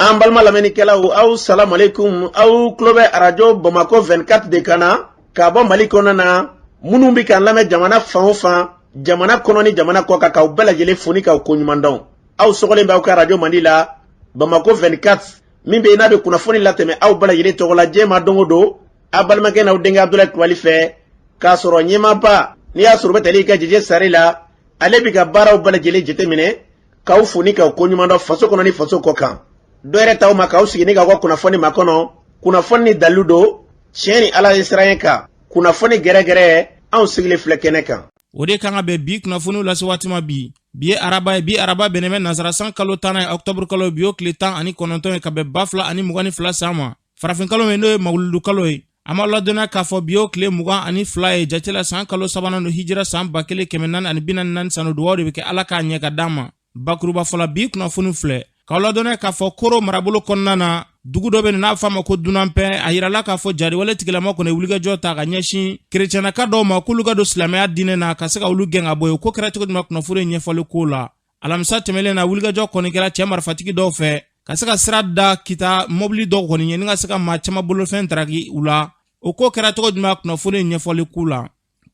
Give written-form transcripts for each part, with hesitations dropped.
an balma lamɛnnikɛlaw aw salamu alaikum aw tulo bɛ arajo Bamako 24 de kan na ka bɔ Mali kɔnɔ na minnu bɛ k'an lamɛn jamana fan o fan jamana kɔnɔ ni jamana kɔ kan k'aw bɛɛ lajɛlen fo ni k'aw koɲuman dɔn. Aw sɔgɔlen b'aw ka arajo Mandi la Bamako 24 min bɛ yen n'a bɛ kunnafoni latɛmɛ aw bɛɛ lajɛlen tɔgɔ la diɲɛ ma don o don a balimakɛ n'aw denkɛ Abdulaye Kulibali fɛ k'a sɔrɔ ɲɛmaaba n'i y'a sɔrɔ bɛ tali i ka jɛjɛ sari la ale bɛ ka baaraw bɛɛ lajɛlen jateminɛ k'aw fo ni k'aw koɲuman dɔn faso kɔnɔ ni faso kɔ kan. Dɔ yɛrɛ t'aw ma k'aw sigi ni k'aw ka kunnafoni ma kɔnɔ kunnafoni ni dalilu don tiɲɛ ni Ala ye siran kan kunnafoni gɛrɛgɛrɛ anw sigilen filɛ kɛnɛ kan. O de kan ka bɛn bi kunnafoniw lase waati ma bi ye araba ye bi araba bɛnnen bɛ nasarasan kalo 10 ye octobre kalo bi o tile 19 ye ka bɛn 2022 san ma farafin kalo min n'o ye mawuludu kalo ye an ma ladɔnniya k'a fɔ bi o tile 22 ye jate la san kalo 3nan don hijira san 1444 sanu duwawu de bɛ kɛ Ala k'a ɲɛ ka d'an ma. Bakuruba fɔla bi kunnafoni filɛ k'aw ladɔnniya k'a fɔ Koro marabolo kɔnɔna na dugu dɔ bɛ yen n'a fɔ a ma ko Dunanpɛ a yirala k'a fɔ jariwale tigilama kɔni wulikajɔ ta ka ɲɛsin kerecɛnnaka dɔw ma k'olu ka don silamɛya diinɛ na ka se ka olu gɛn ka bɔ yen ko kɛra cogo di ma kunnafoni ɲɛfɔli ko la. Alamisa tɛmɛlen na wulikajɔ kɔni kɛra cɛ marifatigi dɔw fɛ ka se ka sira da kita mobili dɔw kɔni ye ni ka se ka maa caman bolofɛn daraki u la o ko kɛra cogo di ma kunnafoni ɲɛfɔli ko la.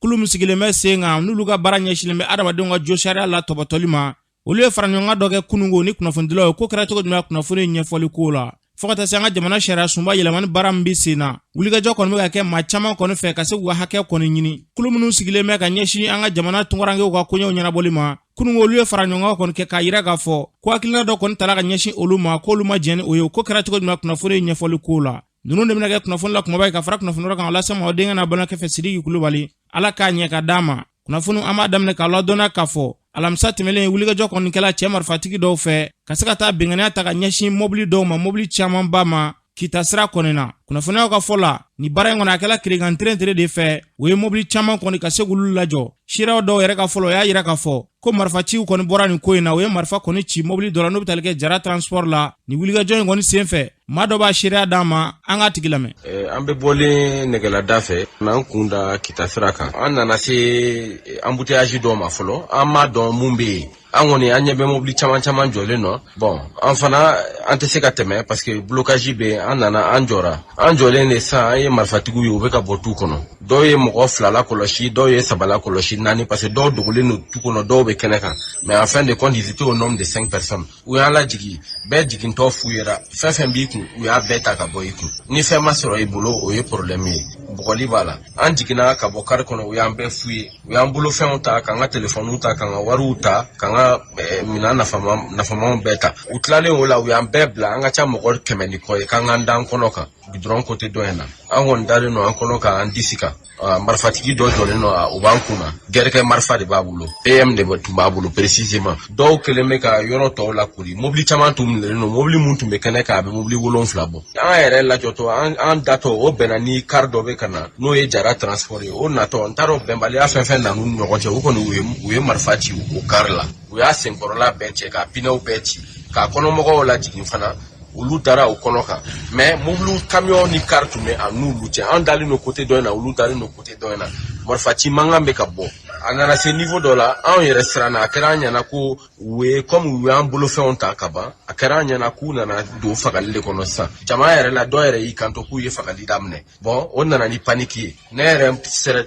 Kulu min sigilen bɛ sen kan n'olu ka baara ɲɛsinnen bɛ adamadenw ka jo sariya la tɔbɔtɔli ma olu ye faraɲɔgɔnkan dɔ kɛ kunungo ni kunnafonidilaw ye ko kɛra cogo di ma kunnafoni ɲɛfɔli ko la. Fo ka taa se an ka jamana sariya sunba yɛlɛmani baara min bɛ sen na wulikajɔ kɔni bɛ ka kɛ maa caman kɔni fɛ ka se k'u ka hakɛ kɔni ɲini kulu minnu sigilen bɛ ka ɲɛsin an ka jamana tunkarankew ka koɲɛw ɲɛnabɔli ma kunungo olu ye faraɲɔgɔnkan kɔni kɛ k'a yira k'a fɔ ko hakilina dɔ kɔni tala ka ɲɛsin olu ma k'olu ma jɛn ni o ye ko kɛra cogo di ma kunnafoni ɲɛfɔli ko la. Ninnu de bɛna kɛ kunnafoni la kumaba ye ka fara kunnafoni wɛrɛ kan lase ma o denkɛ n'a balimakɛ fɛ Sidiki Kulibali Ala k'a ɲɛ ka d'a ma. Kunnafoni an b'a daminɛ k'a ladɔnniya k'a fɔ alamisa tɛmɛlen wulikajɔ kɔni kɛla cɛ marifatigi dɔw fɛ ka se ka taa benganiya ta ka ɲɛsin mobili dɔw ma mobili caman ba ma kita sira kɔni na. Kunnafoniyaw ka fɔ la ni baara in kɔni a kɛla kirekan tere de fɛ o ye mobili caman kɔni ka se k'olu lajɔ siraw dɔw yɛrɛ ka fɔlɔ o y'a yira k'a fɔ ko marifatigiw kɔni bɔra nin ko in na o ye marifa kɔni ci mobili dɔ la n'o bɛ tali kɛ Jara transport la ni wulikajɔ in kɔni sen fɛ maa dɔ b'a sariya d'an ma an k'a tigi lamɛn. An bɛ bɔlen nɛgɛlada fɛ n'an kun da kita sira kan an nana se embouteillage dɔw ma fɔlɔ an m'a dɔn mun bɛ yen an kɔni an ɲɛ bɛ mobili caman jɔlen nɔ bon an fana an tɛ se ka tɛmɛ parce que blocage bɛ yen an nana an jɔra an jɔlen de san an ye marifatigiw ye u bɛ ka bɔ tu kɔnɔ dɔw ye mɔgɔ 2 la kɔlɔsi dɔw ye 3 la kɔlɔsi 4 parce que dɔw dogolen don tu kɔnɔ dɔw bɛ kɛnɛ kan mais en fin de compte ils étaient au nombre de 5 personnes u y'an lajigi bɛɛ jigintɔ f'u yera fɛn b'i kun u y'a bɛɛ ta ka bɔ i kun ni fɛn ma sɔrɔ i bolo o ye problème ye bɔgɔli b'a la an jiginna ka bɔ kari kɔnɔ u y'an bɛɛ f'u ye u y'an bolo fɛnw ta k'an ka téléphone ta k'an ka wariw ta k'an ka minɛn nafamanw bɛɛ ta u tilalen o la u y'an bɛɛ bila an ka ca mɔgɔ 100 ni kɔ ye k'an k'an da an kɔnɔ kan gudɔrɔn côté dɔ in na an kɔni dalen don an kɔnɔ k'an disi kan marifatigi dɔ jɔlen nɔ u b'an kunna gɛrɛkɛ marifa de b'a bolo PM de tun b'a bolo précisément dɔw kelen bɛ ka yɔrɔ tɔw lakori mobili caman tun minɛlen don mobili mun tun bɛ kɛnɛ kan a bɛ mobili 7 bɔ an yɛrɛ lajɔtɔ an datɔ o bɛnna ni car dɔ bɛ ka na n'o ye Jara transport ye o natɔ n t'a dɔn bɛnbaliya fɛn na n'u ni ɲɔgɔn cɛ o kɔni u ye marifa ci o car la u y'a senkɔrɔla bɛɛ cɛ k'a pinɛw bɛɛ ci k'a kɔnɔmɔgɔw lajigin fana olu dara o kɔnɔ kan mais mobile camion ni car tun bɛ a n'olu cɛ an dalen no côté dɔ in na olu dalen no côté dɔ in na marifaci mankan bɛ ka bɔ a nana se niveau dɔ la anw yɛrɛ siranna a kɛra an ɲɛna ko u ye comme u y'an bolofɛnw ta ka ban a kɛra an ɲɛna k'u nana don fagali de kɔnɔ sisan jama yɛrɛ la dɔw yɛrɛ y'i kanto k'u ye fagali daminɛ bon o nana ni paniki ye ne yɛrɛ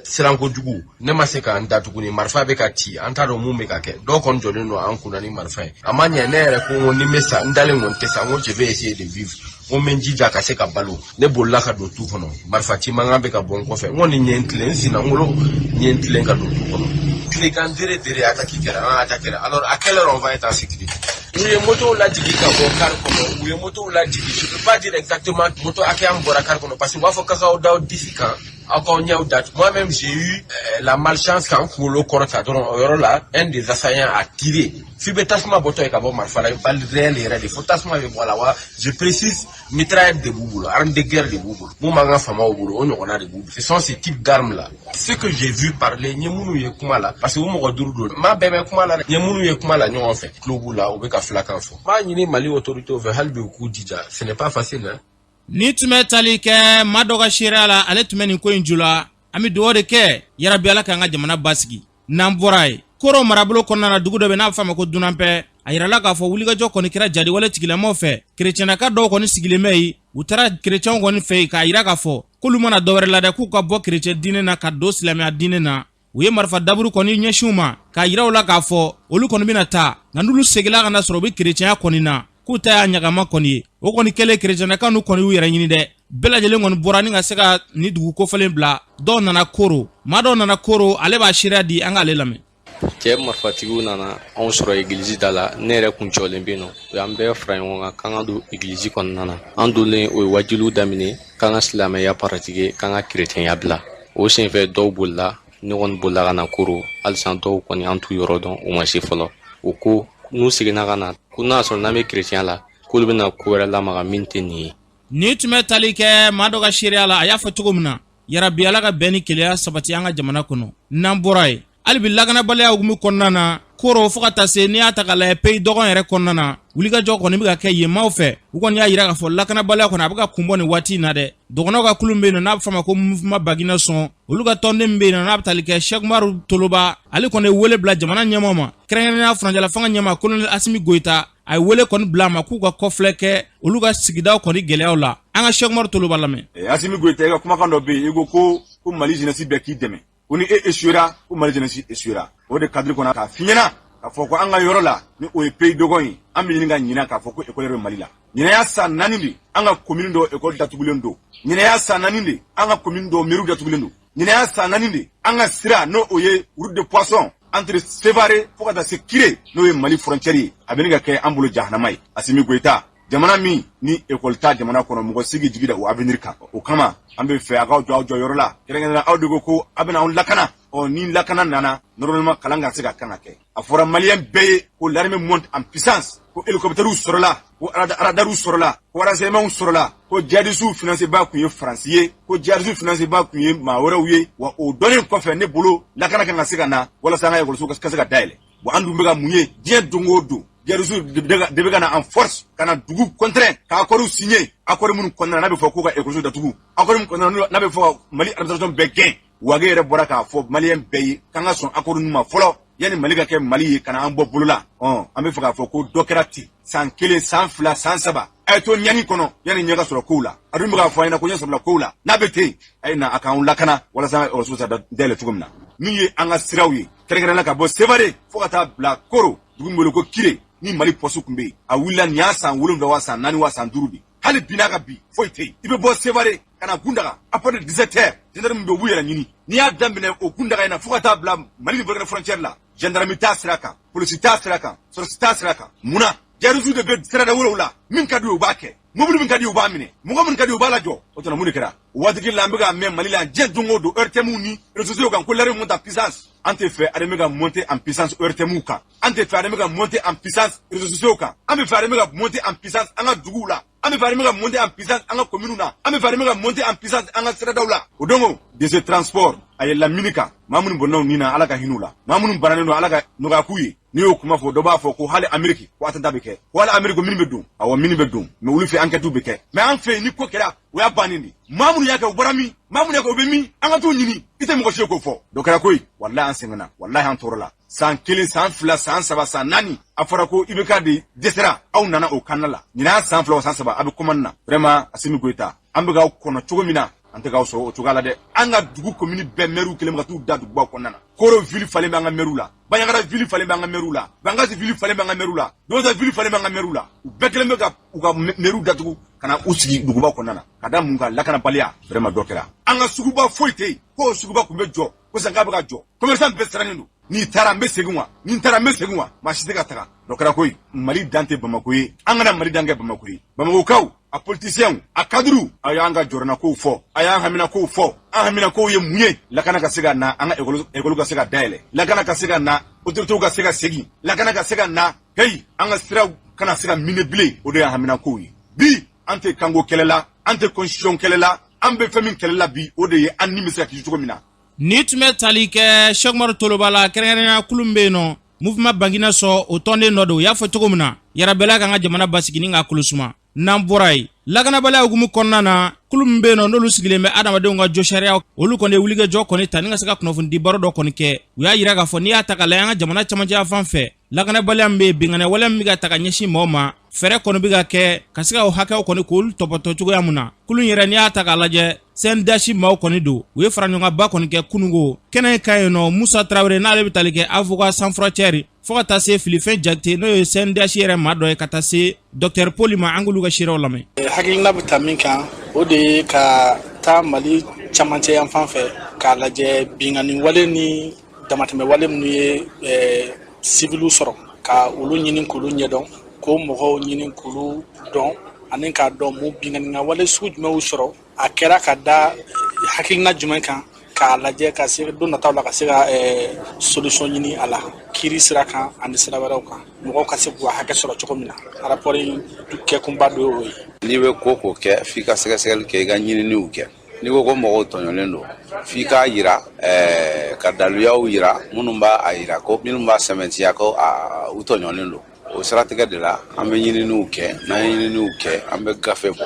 siran kojugu ne ma se k'an da tuguni marifa bɛ ka ci an t'a dɔn mun bɛ ka kɛ dɔw kɔni jɔlen don an kunna ni marifa ye a ma ɲɛ ne yɛrɛ ko ni bɛ sa n dalen kɔni tɛ sa n ko je vais essayer de vivre n bɛ n jija ka se ka balo ne bolila ka don tu kɔnɔ marifaci mankan bɛ ka bɔ n kɔfɛ n kɔni ɲɛ n tilen n sinna n bolo ɲɛ n tilen ka don tu kɔnɔ tilekan dere attaque kɛra an attaque alors à quelle heure on va être en sécurité u ye moto lajigi ka bɔ car kɔnɔ u ye moto lajigi je peux pas dire exactement moto hakɛ an bɔra car kɔnɔ parce que u b'a fɔ k'aw daw disi kan aw k'aw ɲɛw datugu moi-même j'ai eu la malchance k'an kunkolo kɔrɔta dɔrɔn o yɔrɔ la un des assaillants a tiré f'i bɛ tasuma bɔtɔ ye ka bɔ marifa la balle réelle yɛrɛ de fo tasuma bɛ bɔ a la wa je précise mitraillette de b'u bolo arme de guerre de b'u bolo mun b'an ka faamaw bolo o ɲɔgɔnna de b'u bolo ce sont ces types d'armes là ce que j'ai vu parler n ye minnu ye kuma la parce que u mɔgɔ 5 don maa bɛɛ bɛ kuma la dɛ n ye minnu ye kuma la ɲɔgɔn fɛ tulo b'u la u bɛ ka filakan fɔ n b'a ɲini Mali autorités fɛ hali bi u k'u jija ce n'est pas facile hein. Ni tun bɛ tali kɛ maa dɔ ka sariya la ale tun bɛ nin ko in ju la an bɛ dugawu de kɛ yarabi Ala k'an ka jamana basigi n'an bɔra ye Koro marabolo kɔnɔna na dugu dɔ bɛ n'a bɛ f'a ma ko Dunanpɛ a yirala k'a fɔ wulikajɔ kɔni kɛra jadiwale tigilamaw fɛ kerecɛnnaka dɔw kɔni sigilen bɛ yen u taara kerecɛnw kɔni fɛ yen k'a yira k'a fɔ k'olu mana dɔwɛrɛ la dɛ k'u ka bɔ kerecɛn diinɛ na ka don silamɛya diinɛ na u ye marifa daburu kɔni ɲɛsinw ma k'a yira u la k'a fɔ olu kɔni bɛna taa nka n'olu segila ka na sɔrɔ u bɛ kerecɛnya kɔni na k'u ta y'a ɲagama kɔni ye o kɔni kɛlen kerecɛnnaka n'u kɔni y'u yɛrɛ ɲini dɛ bɛɛ lajɛlen kɔni bɔra ni ka se ka ni dugu kofalen bila dɔw nana koro maa dɔw nana koro ale b'a seereya di an k'ale lamɛn cɛ marifatigiw nana anw sɔrɔ egilizi da la ne yɛrɛ kun jɔlen bɛ yen nɔ o y'an bɛɛ fara ɲɔgɔn kan k'an ka don egilizi kɔnɔna na an donnen o ye wajuluw daminɛ k'an ka silamɛya paratike k'an ka kerecɛnya bila o senfɛ dɔw bolila ne kɔni bolila ka na koro halisa dɔw kɔni an t'u yɔrɔ dɔn u ma se fɔlɔ o ko n'u seginna ka na ko n'a sɔrɔ n'an bɛ kerecɛnya la k'olu bɛna ko wɛrɛ lamaga min tɛ nin ye ni tun bɛ tali kɛ maa dɔ ka seereya la a y'a fɔ cogo min na yarabi ala ka bɛn ni keleya sabati an ka jamana kɔnɔ n'an bɔra ye hali bi lakanabaliya hukumu kɔnɔna na koro fo ka taa se n'i y'a ta ka lajɛ pays dɔgɔn yɛrɛ kɔnɔna na wulikajɔ kɔni bɛ ka kɛ yen maaw fɛ u kɔni y'a yira k'a fɔ lakanabaliya kɔni a bɛ ka kunbɔ nin waati in na dɛ dɔgɔnɔw ka kulu min bɛ yen nɔ n'a bɛ fɔ a ma ko mouvement Bagina sɔn olu ka tɔnden min bɛ yen nɔ n'a bɛ tali kɛ Cheikh Umaru Toloba ale kɔni ye wele bila jamana ɲɛmaaw ma kɛrɛnkɛrɛnnenya Furancɛla fanga ɲɛmaa colonel Asimi Goyita a ye wele kɔni bila a ma k'u ka kɔfilɛ kɛ olu ka sigidaw kɔni gɛlɛyaw la an ka Cheikh Umaru Toloba lamɛn Asimi Goyita ka kumakan dɔ bɛ yen i ko Mali jeunesse bɛɛ k'i dɛmɛ ko ni échouera ko Mali jeunesse échouera o de cadre kɔnɔ k'a f'i ɲɛna k'a fɔ ko an ka yɔrɔ la ni o ye pays dɔgɔn ye an bɛ ɲini ka ɲina k'a fɔ ko école bɛ Mali la ɲinɛya san 4 de an ka commune dɔ école datugulen don ɲinɛya san 4 de an ka commune dɔ mairie datugulen don ɲinɛya san 4 de an ka sira n'o o ye route de poisson entre Sévaré fo ka taa se Kire n'o ye Mali frontière ye a bɛ nin ka kɛ an bolo jahanama ye Asimi Goyita jamana min ni école ta jamana kɔnɔ mɔgɔ sigi jigi da o avenir kan o kama an bɛ fɛ a k'aw jɔ aw jɔyɔrɔ la kɛrɛnkɛrɛnnenya aw de ko a bɛna anw lakana ni lakana nana normalement kalan ka se ka kan ka kɛ a fɔra maliyɛn bɛɛ ye ko l'armée monte en puissance ko hélicoptères sɔrɔla ko radars sɔrɔla ko renseignements sɔrɔla ko djihadistes financés baa kun ye faransi ye ko djihadistes financés baa kun ye maa wɛrɛw ye wa o dɔnnin kɔfɛ ne bolo lakana kan ka se ka na walasa an ka ekɔliso ka se ka dayɛlɛ wa an dun bɛ ka mun ye diɲɛ don o don djihadistes de bɛ ka na en force ka na dugu contraint ka accord signé accord minnu kɔnɔna na n'a bɛ fɔ ko ka ekɔliso datugu accord minnu kɔnɔna na n'a bɛ fɔ ka Mali administration bɛɛ gɛn wage yɛrɛ bɔra k'a fɔ maliyɛn bɛɛ ye k'an ka sɔn accord ninnu ma fɔlɔ yanni Mali ka kɛ Mali ye ka na an bɔ bolo la an bɛ fɛ k'a fɔ ko dɔ kɛra ten san 1 san 2 san 3 a ye to ɲani kɔnɔ yanni ɲɛ ka sɔrɔ kow la a dun bɛ k'a fɔ an ɲɛna ko ɲɛ sɔrɔla kow la n'a bɛ ten a ye na a k'an lakana walasa ekɔliso se ka dayɛlɛ cogo min na min ye an ka siraw ye kɛrɛnkɛrɛnnenya ka bɔ Sévaré fo ka taa bila Koro dugu min wele ko Kire ni Mali poste tun bɛ yen a wulila nin y'a san 7 wa san 4 wa san 5 de hali bi n'a ka bi foyi tɛ yen i bɛ bɔ Sévaré ka na Gundaga à partir de 17 heures gendarme bɛ u b'u yɛrɛ ɲini n'i y'a daminɛ o Gundaga in na fo ka taa bila Mali ni Burkina frontière la gendarme t'a sira kan polisi t'a sira kan sɔrɔsi t'a sira kan munna djihadistes de bɛ sirada wɛrɛw la min ka di u b'a kɛ mobili min ka di u b'a minɛ mɔgɔ min ka di u b'a lajɔ o tuma mun de kɛra o waati kelen la an bɛ ka mɛn Mali la diɲɛ don o don RTM ni réseaux sociaux kan ko l'armée monte en puissance an tɛ fɛ armée ka monter en puissance RTM kan an tɛ fɛ armée ka monter en puissance réseaux sociaux kan an bɛ fɛ armée ka monter en puissance an ka duguw la an bɛ fɛ armée ka monter en puissance an ka communes na an bɛ fɛ armée ka monter en puissance an ka siradaw la o donko DG transport a ye lamini kan maa minnu bɔnnaw nin na Ala ka hin'u la maa minnu bananen don Ala ka nɔgɔya k'u ye n'i y'o kuma fɔ dɔ b'a fɔ ko hali Amérique ko attentat bɛ kɛ ko hali Amérique minnu bɛ don awɔ minnu bɛ don mais olu fɛ enquête bɛ kɛ mais an fɛ yen ni ko kɛra o y'a bannen de maa minnu y'a kɛ o bɔra min maa minnu y'a kɛ o bɛ min an ka t'u ɲini i tɛ mɔgɔ si ye k'o fɔ dɔ kɛra koyi walahi an sɛgɛnna walahi an tɔɔrɔ la san 1 san 2 san 3 san 4 a fɔra ko IBK de dɛsɛra aw nana o kanna la ɲinan san 2 san 3 a bɛ commande na vraiment Asimi Goyita an bɛ k'aw kɔnɔ cogo min na an tɛ k'aw sɔrɔ o cogoya la dɛ an ka dugu commune bɛɛ maires kelen bɛ ka t'u da dugubaw kɔnɔna na Koro ville falen bɛ an ka maires la Bandiagara ville falen bɛ an ka maires la Bangasi ville falen bɛ an ka maires la Dosa ville falen bɛ an ka maires la u bɛɛ kelen bɛ ka u ka maires datugu ka na u sigi dugubaw kɔnɔna na ka da mun kan lakanabaliya vraiment dɔ kɛra an ka suguba foyi tɛ yen ko o suguba tun bɛ jɔ ko sisan k'a bɛ ka jɔ commerçant bɛɛ sirannen don n'i taara n bɛ segin wa ni n taara n bɛ segin wa maa si tɛ ka taga dɔ kɛra koyi Mali dan tɛ Bamako ye an kana Mali dan kɛ Bamako ye Bamakokaw a politiciens a cadres a y'an ka jɔrɔna kow fɔ a y'an hamina kow fɔ an hamina kow ye mun ye lakana ka se ka na an ka école ka se ka dayɛlɛ lakana ka se ka na autorités ka se ka segin lakana ka se ka na hey an ka siraw kana se ka minɛ bilen o de y'an hamina kow ye bi an tɛ kanko kɛlɛ la an tɛ constitution kɛlɛ la an bɛ fɛn min kɛlɛ la bi o de ye an ni bɛ se ka kisi cogo min na ni tun bɛ tali kɛ Cheikh Umaru Toloba la kɛrɛnkɛrɛnnenya kulu min bɛ yen nɔ mouvement Bagina sɔn o tɔnden dɔ don u y'a fɔ cogo min na yarabɛla kan ka jamana basigi ni k'a kolo suma n'an bɔra yen laganabaliya hukumu kɔnɔna na kulu min bɛ yen nɔ n'olu sigilen bɛ adamadenw ka jɔ sariya olu kɔni ye wulikajɔ kɔni ta ni ka se ka kunnafoni baro dɔ kɔni kɛ u y'a yira k'a fɔ n'i y'a ta ka lajɛ an ka jamana camancɛ fan fɛ laganabaliya min bɛ yen bingani wale min bɛ ka ta ka ɲɛsin mɔgɔw ma fɛɛrɛ kɔni bɛ ka kɛ ka se ka o hakɛw kɔni k'olu tɔpɔtɔ cogoya mun na kulu in yɛrɛ n'i y'a ta k'a lajɛ CNDH maaw kɔni don u ye faraɲɔgɔnba kɔni kɛ kunungo kɛnɛ ka yen nɔ Musa Traoré n'ale bɛ tali kɛ avocat sans frontières fo ka taa se Filifɛn Jakite n'o ye CNDH yɛrɛ maa dɔ ye ka taa se Dr Paul ma an k'olu ka seerew lamɛn. Hakilina bɛ ta min kan o de ye ka taa Mali camancɛ yan fan fɛ k'a lajɛ bingani wale ni damatɛmɛ wale minnu ye civiliw sɔrɔ ka olu ɲini k'olu ɲɛdɔn k'o mɔgɔw ɲini k'olu dɔn ani k'a dɔn mun bingani wale sugu jumɛnw sɔrɔ a kɛra ka da hakilina jumɛn kan k'a lajɛ ka se don nataw la ka se ka solution ɲini a la kiiri sira kan ani sira wɛrɛw kan mɔgɔw ka se k'u hakɛ sɔrɔ cogo min na rapport in kɛkunba dɔ y'o ye. N'i bɛ ko k'o kɛ f'i ka sɛgɛsɛgɛli kɛ i ka ɲininiw kɛ n'i ko ko mɔgɔw tɔɲɔlen don f'i k'a yira ka daluyaw yira minnu b'a a yira ko minnu b'a sɛmɛntiya ko u tɔɲɔlen don o siratigɛ de la an bɛ ɲininiw kɛ n'an ye ɲininiw kɛ an bɛ gafe bɔ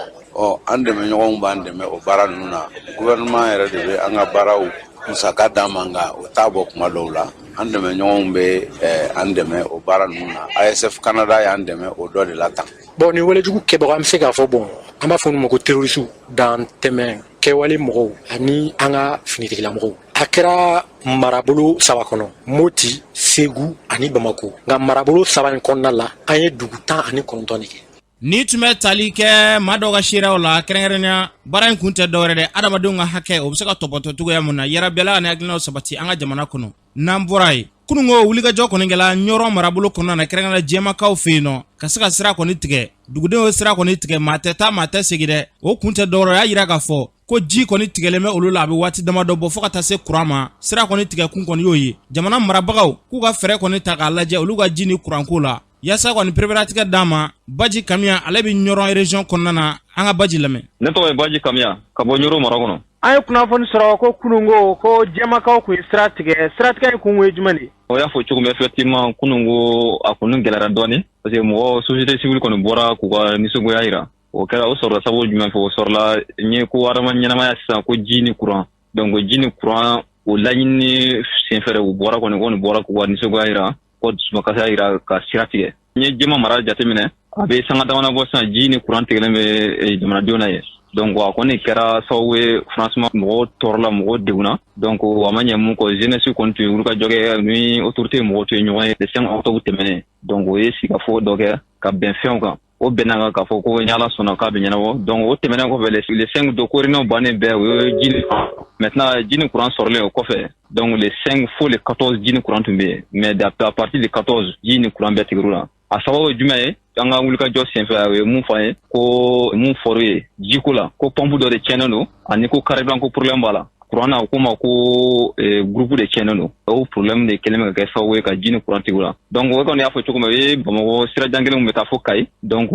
an dɛmɛɲɔgɔnw b'an dɛmɛ o baara ninnu na gouvernement yɛrɛ de bɛ an ka baaraw musaka d'an ma nka o t'a bɔ kuma dɔw la an dɛmɛɲɔgɔnw bɛ an dɛmɛ o baara ninnu na ASF Canada y'an dɛmɛ o dɔ de la tan. Bon ni walejugu kɛbaga an bɛ se k'a fɔ an b'a fɔ olu ma ko terroriste dan tɛmɛ kɛwale mɔgɔw ani an ka finitigilamɔgɔw a kɛra marabolo saba kɔnɔ Moti, Segu ani Bamako nka marabolo saba in kɔnɔna la an ye dugu 19 de kɛ. Ni tun bɛ tali kɛ maa dɔw ka seerew la kɛrɛnkɛrɛnnenya baara in kun tɛ dɔwɛrɛ dɛ adamadenw ka hakɛ o bɛ se ka tɔpɔtɔ cogoya mun na yɛrɛbɛla ani hakilinaw sabati an ka jamana kɔnɔ n'an bɔra yen kunungo wulikajɔ kɔni kɛla ɲɔrɔ marabolo kɔnɔna na kɛrɛnkɛrɛnnenya jɛmakaw fɛ yen nɔ ka se ka sira kɔni tigɛ dugudenw ye sira kɔni tigɛ maa tɛ taa maa tɛ segin dɛ o kun tɛ dɔwɛrɛ o y'a yira k'a fɔ ko ji kɔni tigɛlen bɛ olu la a bɛ waati damadɔ bɔ fo ka taa se kuran ma sira kɔni tigɛ kun kɔni y'o ye jamana marabagaw k'u ka fɛɛrɛ kɔni ta k'a lajɛ olu ka ji ni kuranko la yasa kɔni pereperelatigɛ d'an ma Baji Kamiya ale bɛ ɲɔrɔ région kɔnɔna na an ka Baji lamɛn. Ne tɔgɔ ye Baji Kamiya ka bɔ ɲɔrɔ mara kɔnɔ. An ye kunnafoni sɔrɔ ko kunungo ko jɛmakaw kun ye sira tigɛ in kun ye jumɛn de? O y'a fɔ cogo min effectivement kunungo a kɔni gɛlɛyara dɔɔni parce que mɔgɔ société civile kɔni bɔra k'u ka nisɔngoya yira o kɛra o sɔrɔla sababu jumɛn fɛ o sɔrɔla n ye ko adama ɲɛnamaya sisan ko ji ni courant donc ji ni courant o laɲini senfɛ u bɔra k'u ka nisɔngoya yira ko dusukasiya yira ka sira tigɛ n ye jɛma mara jateminɛ a bɛ sanga damana bɔ sisan ji ni courant tigɛlen bɛ jamanadenw na ye donc a kɔni kɛra sababu ye franchement mɔgɔw tɔɔrɔla mɔgɔw degunna donc a ma ɲɛ mun kɔ jeunesse kɔni tun ye wuli ka jɔ kɛ ni autorité mɔgɔw tun ye ɲɔgɔn ye le 5 octobre tɛmɛnen donc o ye sigikafɔ dɔ kɛ ka bɛn fɛnw kan o bɛnna kan k'a fɔ ko ni Ala sɔnna k'a bɛ ɲɛnabɔ donc o tɛmɛnen kɔfɛ les 5 de korinɛw bannen bɛɛ o ye ji ni maintenant ji ni courant sɔrɔlen o kɔfɛ donc les 5 fo les 14 ji ni courant tun bɛ yen mais à partir de 14 ji ni courant bɛɛ tigɛr'u la a sababu ye jumɛn ye an ka wulikajɔ senfɛ o ye mun fɔ an ye ko mun fɔr'u ye jiko la ko pompe dɔ de tiɲɛnen don ani ko carburant ko problème b'a la courant na ko ma ko groupe de tiɲɛnen don o problème de kɛlen bɛ ka kɛ sababu ye ka ji ni courant tigɛ u la donc o kɔni y'a fɔ cogo min o ye Bamakɔ sira jan kelen min bɛ taa fo Kayi donc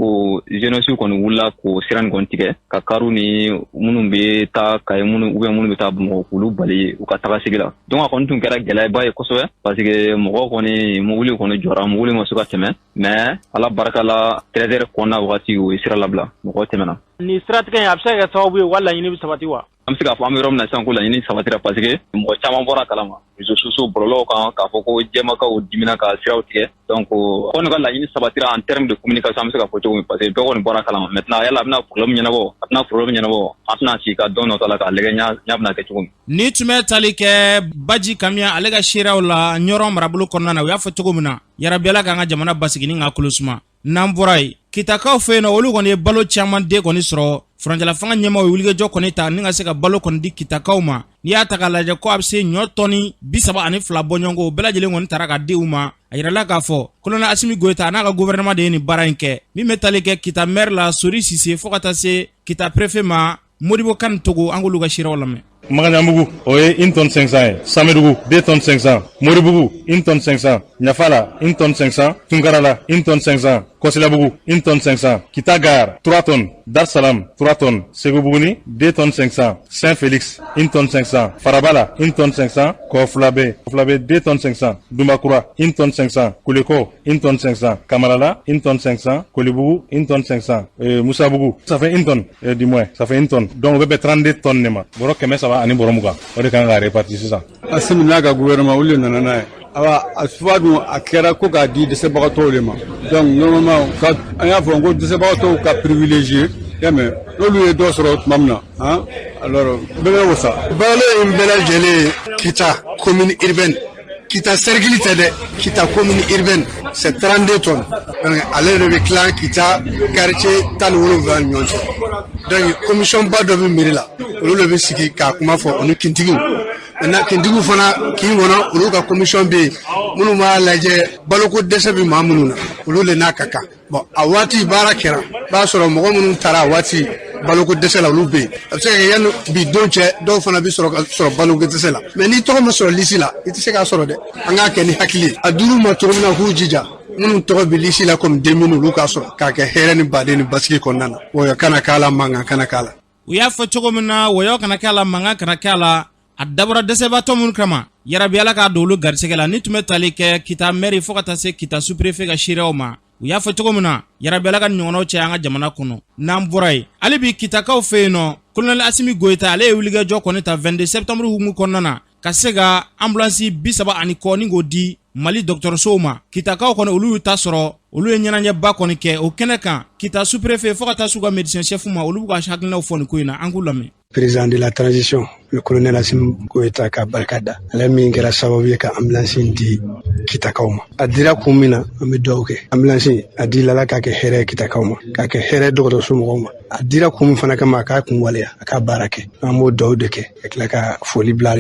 jeunesse kɔni wulila k'o sira nin kɔni tigɛ ka karu ni minnu bɛ taa Kayi minnu bɛ taa Bamakɔ k'olu bali u ka taga sigi la donc a kɔni tun kɛra gɛlɛyaba ye kosɛbɛ parce que mɔgɔw kɔni mobili kɔni jɔra mobili ma se ka tɛmɛ mais Ala barika la 13h kɔnɔna wagati o ye sira labila mɔgɔw tɛmɛna. Ni siratigɛ in a bɛ se ka kɛ sababu ye wala laɲini bɛ sabati wa? An bɛ se k'a fɔ an bɛ yɔrɔ min na sisan ko laɲini sabatira parce que mɔgɔ caman bɔra kalama réseaux sociaux bɔlɔlɔw kan k'a fɔ ko jɛmakaw dimina ka siraw tigɛ donc kɔni ka laɲini sabatira en termes de communication an bɛ se k'a fɔ cogo min parce que bɛɛ kɔni bɔra kalama maintenant yala a bɛna problème ɲɛnabɔ a tɛna problème ɲɛnabɔ an tɛna sigi ka dɔn nɔtɔ la k'a lajɛ ɲa bɛna kɛ cogo min. Ni tun bɛ tali kɛ Baji Kamiya ale ka seerew la ɲɔrɔ marabolo kɔnɔna na u y'a fɔ cogo min na yarabi k'an ka jamana basigi ni ka kɔlɔsuma n'an bɔra yen kitakaw fɛ yen nɔ olu kɔni ye balo caman den kɔni sɔrɔ furancɛla fanga ɲɛmaaw ye wulikajɔ kɔni ta ni ka se ka balo kɔni di kitakaw ma n'i y'a ta k'a lajɛ ko a bɛ se ɲɔ tɔni 32 bɔ ɲɔgɔn kɔ o bɛɛ lajɛlen kɔni taara ka di u ma a yirala k'a fɔ kolonɛl Asimi Goyita n'a ka gouvernement de ye nin baara in kɛ min bɛ tali kɛ Kita maire la Sori Sise fo ka taa se Kita préfet ma Modibo Kane Togo an k'olu ka seerew lamɛn. Magaɲambugu o ye 1 tonne 500 ye Samedugu 2 tonnes 500 Moribugu 1 tonne 500 Ɲafala 1 tonne 500 Tunkarala 1 tonne 500 Kosilabougou 1 tonne 500, Kitagar 3 tonnes, Dar Salam 3 tonnes, Segoubouni 2 tonnes 500, Saint-Félix 1 tonne 500, Farabala 1 tonne 500, Koflabé 2 tonnes 500, Doumakoura 1 tonne 500, Kouleko 1 tonne 500, Kamalala 1 tonne 500, Kolibougou 1 tonne 500, Moussabougou ça fait 1 tonne, du moins ça fait 1 tonne. Donc on peut 32 tonnes nema. Boro keme ça va ani boromouga. On est quand répartir ça. Asimnaga gouvernement ou le nanana. Awa aswadu akera ko ga di de sebato le ma. Donc normalement quand aya fo ngo de sebato ka privilégié. Yame lolu e do soro mamna hein. Alors bele wosa. Bale imbela jele kita commune urbaine. Kita cercle tede kita commune urbaine c'est 32 tonnes. Donc aller le clan kita quartier tan wolo van nyonso. Donc commission ba do bi mirila. Lolu be siki ka kuma fo onu kintigu. Na kindigu fana ki wona olu ka commission be munu ma laje baloko dese bi mamununa olu le nakaka bon awati barakera ba soro mo munu tara awati baloko dese la olu be parce que yan bi donche do fana bi soro baloko dese la mais ni to ma soro lisi la iti se ka soro de anga ke ni hakili aduru ma to na hujija munu to bi lisi la comme 2000 olu ka soro ka ke here ni bade ni baski konana wo kana kala manga kana kala uya fa chogomna wo yo kana kala manga kana kala adabra desebato mun kama yarabiala ka dolu garsegela ni tume talike kita meri fokata se kita sous-préfet ga shireoma uya fa chogomna yarabiala ka nyono che anga jamana kuno namburai alibi kita ka ofeno colonel Assimi Goïta ale wuliga joko ne ta 22 septembre humu konana kasega ambulance bisaba ani koni ngodi Mali docteur Souma kita ka kono olu ta soro olu nyananya ba koni ke o keneka kita sous-préfet fokata suga médecin chef ma olu ga shakna ofoni kuina angulame président de la transition, le colonel Assimi Goïta ka barkada. Ale min kɛra sababu ye ka ambulance di Kitakaw ma. A dira kun min na an bɛ dugawu kɛ. Ambulance a dilala k'a kɛ hɛrɛ ye Kitakaw ma, k'a kɛ hɛrɛ dɔgɔtɔrɔso mɔgɔw ma. A dira kun min fana kama a k'a kun waleya, a k'a baara kɛ. An b'o dugawu de kɛ ka tila ka foli bila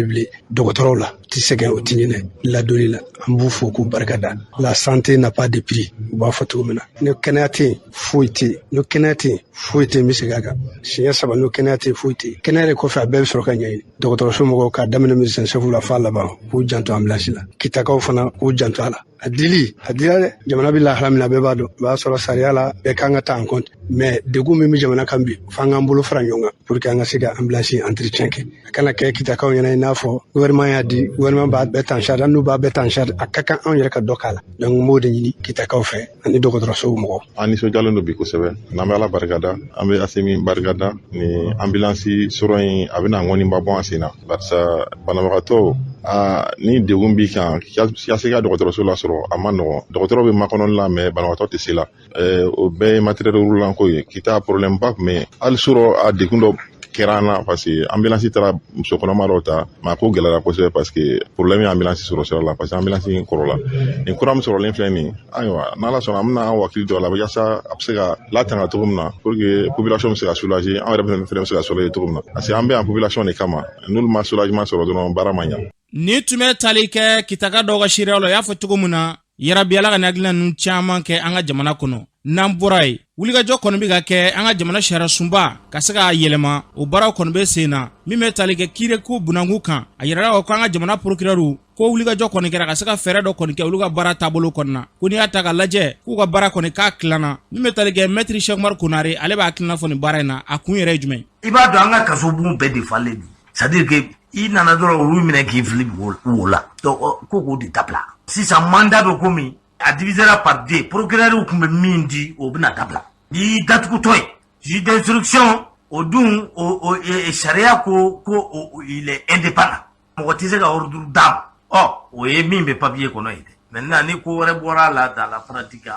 dɔgɔtɔrɔw la. Ti sɛgɛn o ti ɲinɛ ladonni la. An b'u fo k'u barikada. La santé n'a pas de prix. U b'a fɔ cogo min na. Ni kɛnɛya tɛ yen foyi tɛ yen. Ni kɛnɛya tɛ yen foyi tɛ yen n bɛ segin a kan. Siɲɛ 3 ni kɛnɛya tɛ yen foyi tɛ yen. Kɛnɛya de kɔfɛ a bɛɛ bɛ sɔrɔ ka ɲɛɲini. Dɔgɔtɔrɔso mɔgɔw k'a daminɛ médecin chef la f'a laban k'u janto ambulance la. Kitakaw fana k'u janto a la. A dila dɛ jamana bɛ lahala min na bɛɛ b'a dɔn. O b'a sɔrɔ sariya la bɛɛ kan ka ta en compte. Mais degun min bɛ jamana kan bi f'an k'an bolo fara ɲɔgɔn kan pour que an ka se ka ambulance entretien kɛ. A kana kɛ Kitakaw ɲɛna i n'a fɔ gouvernement y'a di gouvernement b'a bɛɛ ta en charge n'u b'a bɛɛ ta en charge a ka kan anw yɛrɛ ka dɔ k'a la. Donc n b'o de ɲini Kitakaw fɛ ani dɔgɔtɔrɔsow mɔgɔw. An nisɔndiyalen don bi kosɛbɛ n'an bɛ Ala barikada an bɛ Assimi barikada ni ambulance sɔrɔ in a bɛna ŋɔniba bɔ an sen na barisa banabagatɔ ni degun b'i kan ka se ka dɔgɔtɔrɔso la sɔrɔ a ma nɔgɔn dɔgɔtɔrɔ bɛ makɔnɔ la mais banabagatɔ tɛ se la o bɛɛ ye matériel roulant ko ye kita problème ba tun bɛ hali sɔrɔ a degun dɔ kɛra an na parce que ambulance taara muso kɔnɔma dɔw ta mais a ko gɛlɛyara kosɛbɛ parce que problème ye ambulance sɔrɔ sira la parce que ambulance in kɔrɔla nin kura min sɔrɔlen filɛ nin ayiwa n'Ala sɔnna an bɛna an wakili jɔ a la yaasa a bɛ se ka latanga cogo min na pour que population bɛ se ka soulager an yɛrɛ fɛnɛ bɛ se ka soulager cogo min na parce que an bɛ yan population de kama n'olu ma soulagement sɔrɔ dɔrɔn baara man ɲa. Ni tun bɛ tali kɛ kitaka dɔw ka sariyaw la y'a fɔ cogo min na yarabiala ka hakilina ninnu caman kɛ an ka jamana kɔnɔ n'an bɔra yen wulikajɔ kɔni bɛ ka kɛ an ka jamana sariya sunba ka se k'a yɛlɛma o baaraw kɔni bɛ sen na min bɛ tali kɛ kiiriko bunanku kan a yirala ko an ka jamana procureur ko wulikajɔ kɔni kɛra ka se ka fɛɛrɛ dɔ kɔni kɛ olu ka baara taabolo kɔnɔ na ko n'i y'a ta ka lajɛ k'u ka baara kɔni k'a tilanna min bɛ tali kɛ maître Cheikh Umar Konare ale b'a hakilina fɔ nin baara in na a kun yɛrɛ ye jumɛn i b'a dɔn an ka kaso bon bɛɛ defalen de c'est à dire que i nana dɔrɔn olu minɛ k'i fili wo la donc ko k'o de dabila sisan mandat bɛ komi a divisera par 2 procureur kun bɛ min di o bɛna dabila n'i datugutɔ ye juge d'instruction o dun o sariya ko il est indépendant mɔgɔ tɛ se ka ordre d'a ma o ye min bɛ papier kɔnɔ ye dɛ maintenant ni ko wɛrɛ bɔra a la dans la pratique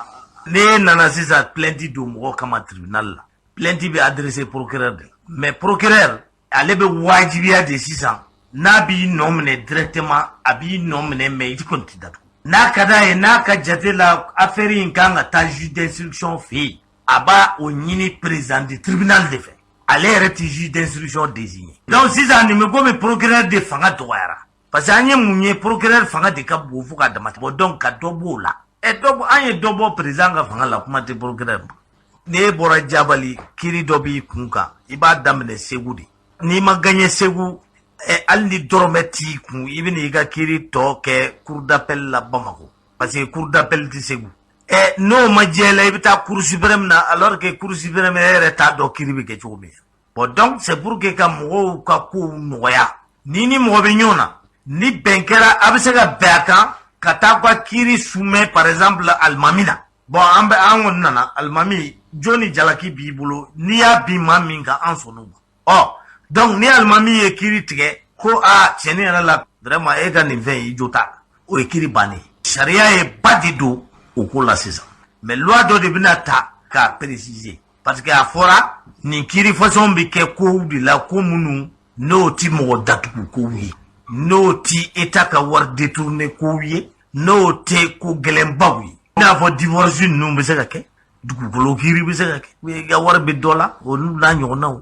ne nana sisan plainte don mɔgɔ kama tribunal la plainte bɛ adressé procureur de la mais procureur ale bɛ wajibiya de sisan n'a b'i nɔ minɛ directement a b'i nɔ minɛ mais i kɔni tɛ datugu n'a ka d'a ye n'a ka jate la affaire in kan ka taa juge d'instruction fɛ yen a b'a o ɲini président du tribunal de fɛ ale yɛrɛ tɛ juge d'instruction désigné donc sisan nin bɛ komi procureur de fanga dɔgɔyara parce que an ye mun ye procureur fanga de ka bon fo ka dama tɛmɛ donc ka dɔ b'o la an ye dɔ bɔ président ka fanga la kuma tɛ procureur ma n'e bɔra Jabali kiiri dɔ b'i kun kan i b'a daminɛ Segu de n'i ma gagné Segu hali ni dɔrɔmɛ t'i kun i bɛna i ka kiiri tɔ kɛ cour d'appel la Bamako parce que cour d'appel tɛ Segu n'o ma jɛ la i bɛ taa cour suprême na alors que cour suprême yɛrɛ t'a dɔn kiiri bɛ kɛ cogo min. Bon donc c'est pour que ka mɔgɔw ka kow nɔgɔya. Ni mɔgɔ bɛ ɲɔgɔn na ni bɛn kɛra a bɛ se ka bɛn a kan ka taa ka kiiri soumet par exemple alimami na. Bon an kɔni nana alimami jɔnni jalaki b'i bolo n'i y'a bin maa min kan an sɔnn'o ma. Donc ni alimami ye kiiri tigɛ ko tiɲɛni yɛrɛ la vraiment e ka nin fɛn i jo t'a la o ye kiiri bannen. Sariya ye ba de don o ko la sisan mais loi dɔ de bɛna ta k'a préciser parce que a fɔra nin kiiri façon bɛ kɛ kow de la ko minnu n'o ti mɔgɔ datugu kow ye n'o ti état ka wari détourner kow ye n'o tɛ ko gɛlɛnbaw ye i n'a fɔ divorce ninnu bɛ se ka kɛ dugukolo kiiri bɛ se ka kɛ i ka wari bɛ dɔ la olu n'a ɲɔgɔnnaw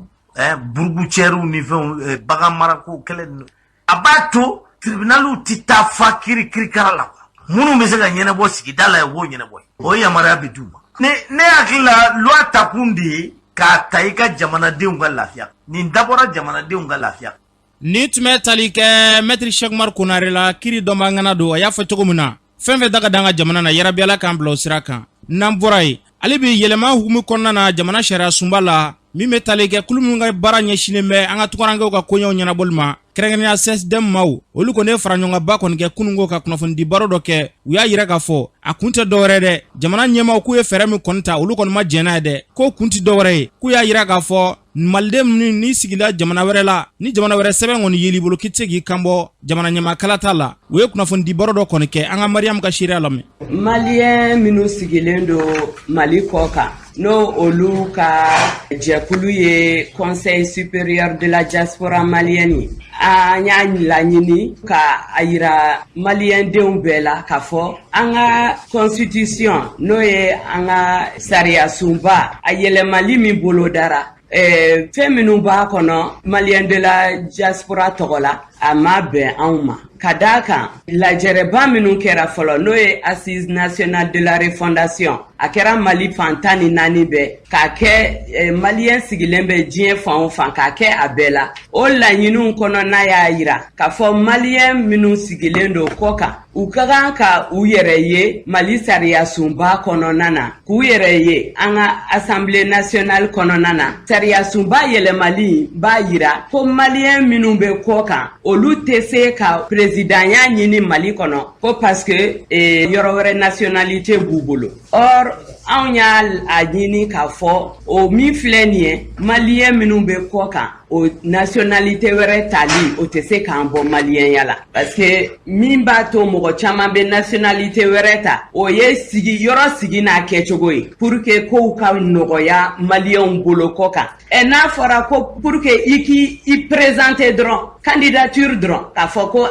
burugu cɛriw ni fɛnw bagan marako kɛlɛ ninnu a b'a to tribunaliw ti taa fa kirikara la minnu bɛ se ka ɲɛnabɔ sigida la ye o ɲɛnabɔ o yamaruya bɛ d'u ma ne hakili la loi takun de ye k'a ta i ka jamanadenw ka lafiya nin dabɔra jamanadenw ka lafiya. Ni tun bɛ tali kɛ Maître Cheikh Umar Konare la kiiri dɔnbagana don a y'a fɔ cogo min na fɛn fɛn da ka d'an ka jamana na yarabi Ala k'an bila o sira kan n'an bɔra yen ale bɛ yɛlɛma hukumu kɔnɔna na jamana sariya sunba la min bɛ tali kɛ kulu minnu ka baara ɲɛsinnen bɛ an ka tukarankɛw ka koɲɛw ɲɛnabɔli ma kɛrɛnkɛrɛnnenya CSDM maaw olu kɔni ye faraɲɔgɔnba kɔni kɛ kununko ka kunnafonidi baro dɔ kɛ u y'a yira k'a fɔ a kun tɛ dɔwɛrɛ dɛ jamana ɲɛmaaw k'u ye fɛɛrɛ min kɔni ta olu kɔni ma jɛn n'a ye dɛ k'o kun tɛ dɔwɛrɛ ye k'u y'a yira k'a fɔ maliden minnu n'i sigila jamana wɛrɛ la ni jamana wɛrɛ sɛbɛn kɔni yeli bolo k'i tɛ se k'i kanbɔ jamana ɲamakala t'a la u ye kunnafonidi baro dɔ kɔni kɛ an ka Mariam ka seereya lamɛn. Maliyɛn minnu sigilen don Mali kɔ kan n'o olu ka jɛkulu ye Conseil supérieur de la diaspora malienne an y'a laɲini ka a yira maliyɛndenw bɛɛ la k'a fɔ an ka constitution n'o ye an ka sariya sunba a yɛlɛmali min bolodara fɛn minnu b'a kɔnɔ maliyɛn de la diaspora tɔgɔ la a ma bɛn anw ma ka d'a kan lajɛrɛba minnu kɛra fɔlɔ n'o ye assise nationale de la refondation a kɛra Mali fan 14 bɛɛ k'a kɛ maliyɛn sigilen bɛ diɲɛ fan o fan k'a kɛ a bɛɛ la o laɲiniw kɔnɔ n'a y'a yira k'a fɔ maliyɛn minnu sigilen don kɔ kan u ka kan ka u yɛrɛ ye Mali sariya sunba kɔnɔna na k'u yɛrɛ ye an ka assemblée nationale kɔnɔna na sariya sunba yɛlɛmali b'a yira ko maliyɛn minnu bɛ kɔ kan olu tɛ se ka présidenya ɲini Mali kɔnɔ ko parce que yɔrɔ wɛrɛ nationalité b'u bolo or anw y'a ɲini k'a fɔ o min filɛ nin ye maliyɛn minnu bɛ kɔ kan o nationalité wɛrɛ tali o tɛ se k'an bɔ maliyɛnya la parce que min b'a to mɔgɔ caman bɛ nationalité wɛrɛ ta o ye yɔrɔ sigi n'a kɛcogo ye pour que kow ka nɔgɔya maliyɛnw bolo kɔ kan n'a fɔra ko pour que i k'i présenter dɔrɔn candidature dɔrɔn k'a fɔ ko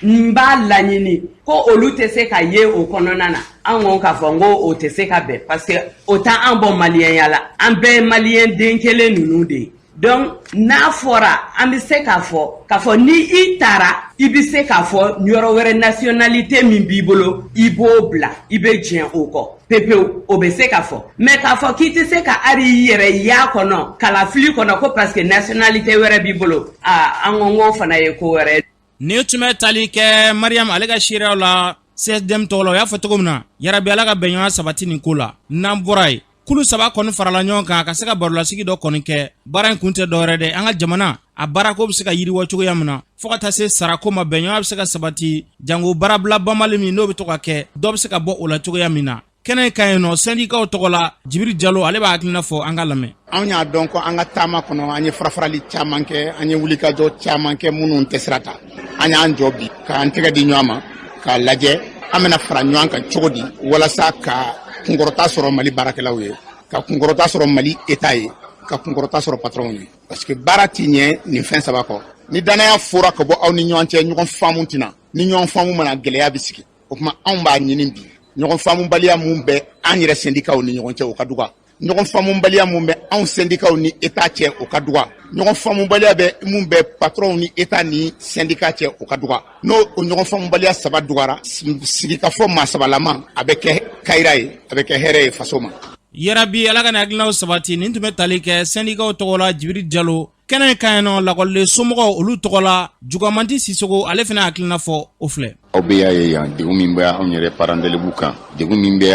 nin b'a laɲini ko olu tɛ se ka ye o kɔnɔna na an ko k'a fɔ n ko o tɛ se ka bɛn parce que o t'an bɔ maliyɛnya la an bɛɛ ye maliyɛn den kelen ninnu de ye donc n'a fɔra an bɛ se k'a fɔ ni i taara i bɛ se k'a fɔ yɔrɔ wɛrɛ nationalité min b'i bolo i b'o bila i bɛ diɲɛ o kɔ pepewu o bɛ se k'a fɔ mais k'a fɔ k'i tɛ se ka ari i yɛrɛ y'a kɔnɔ kalafili kɔnɔ ko parce que nationalité wɛrɛ b'i bolo an ko n ko fana ye ko wɛrɛ. Ni tun bɛ tali kɛ Mariam ale ka seereyaw la CSDM tɔgɔ la o y'a fɔ cogo min na yarabi Ala ka bɛnɲɔgɔnya sabati nin ko la n'an bɔra yen kulu saba kɔni farala ɲɔgɔn kan ka se ka barolasigi dɔ kɔni kɛ baara in kun tɛ dɔwɛrɛ dɛ an ka jamana a baarako bɛ se ka yiriwa cogoya min na fo ka taa se sarako ma bɛnɲɔgɔnya bɛ se ka sabati jango baarabila banbali min n'o bɛ to ka kɛ dɔ bɛ se ka bɔ o la cogoya min na kɛnɛ in ka yen nɔ sɛndikaw tɔgɔ la Jibiri Jalo ale b'a hakilina fɔ an ka lamɛn. Anw y'a dɔn ko an ka taama kɔnɔ an ye farafarali caman kɛ an ye wulikajɔ caman kɛ minnu tɛ sira ta an y'an jɔ bi k'an tɛgɛ di ɲɔgɔn ma k'a lajɛ an bɛna fara ɲɔgɔn kan cogo di walasa ka kunkɔrɔta sɔrɔ Mali baarakɛlaw ye ka kunkɔrɔta sɔrɔ Mali État ye ka kunkɔrɔta sɔrɔ patron ye parce que baara ti ɲɛ nin fɛn saba kɔ ni danaya fɔra ka bɔ aw ni ɲɔgɔn cɛ ɲɔgɔn faamu tɛna ni ɲɔgɔn faamu mana gɛlɛya bɛ sigi o tuma anw b'a ɲini bi ɲɔgɔn faamubaliya mun bɛ an yɛrɛ sendikaw ni ɲɔgɔn cɛ o ka dɔgɔ ɲɔgɔn faamubaliya mun bɛ anw sendikaw ni État cɛ o ka dɔgɔ ɲɔgɔn faamubaliya bɛ mun bɛ patron ni État ni syndicat cɛ o ka dɔgɔ n'o o ɲɔgɔn faamubaliya saba dɔgɔra sigikafɔ maa sabalama a bɛ kɛ kayira ye a bɛ kɛ hɛrɛ ye faso ma. Yarabi Ala ka hakilinaw sabati nin tun bɛ tali kɛ sɛndikaw tɔgɔ la Jibiri Jalo kɛnɛ ka yen nɔ lakɔliden somɔgɔw olu tɔgɔ la Jugamandi Sisogo ale fana hakilina fɔ o filɛ. Aw bɛ y'a ye yan degun min bɛ anw yɛrɛ parents d'élèves kan degun min bɛ